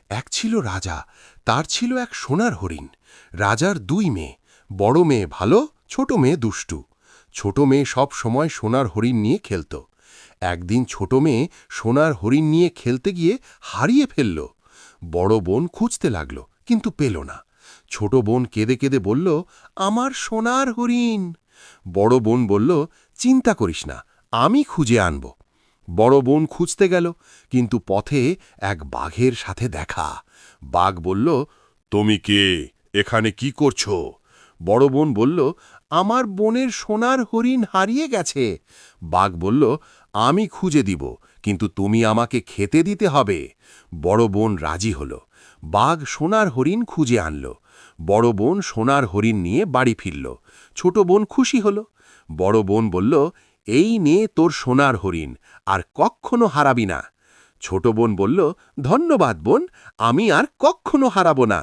এক ছিল রাজা, তার ছিল এক সোনার হরিণ। রাজার দুই মেয়ে, বড় মেয়ে ভালো, ছোট মেয়ে দুষ্টু। ছোট মেয়ে সব সময় সোনার হরিণ নিয়ে খেলত। একদিন ছোট মেয়ে সোনার হরিণ নিয়ে খেলতে গিয়ে হারিয়ে ফেলল। বড় বোন খুঁজতে লাগল, কিন্তু পেল না। ছোট বোন কেঁদে কেঁদে বলল, আমার সোনার হরিণ। বড় বোন বলল, চিন্তা করিস না, আমি খুঁজে আনব। বড় বোন খুঁজতে গেল, কিন্তু পথে এক বাঘের সাথে দেখা। বাঘ বলল, তুমি কে, এখানে কি করছো? বড় বোন বলল, আমার বোনের সোনার হরিণ হারিয়ে গেছে। বাঘ বলল, আমি খুঁজে দিব, কিন্তু তুমি আমাকে খেতে দিতে হবে। বড় বোন রাজি হল। বাঘ সোনার হরিণ খুঁজে আনল। বড় বোন সোনার হরিণ নিয়ে বাড়ি ফিরল। ছোট বোন খুশি হল। বড় বোন বলল, এই নে তোর সোনার হরিণ, আর কক্ষনো হারাবি না। ছোট বোন বলল, ধন্যবাদ বোন, আমি আর কক্ষনো হারাবো না।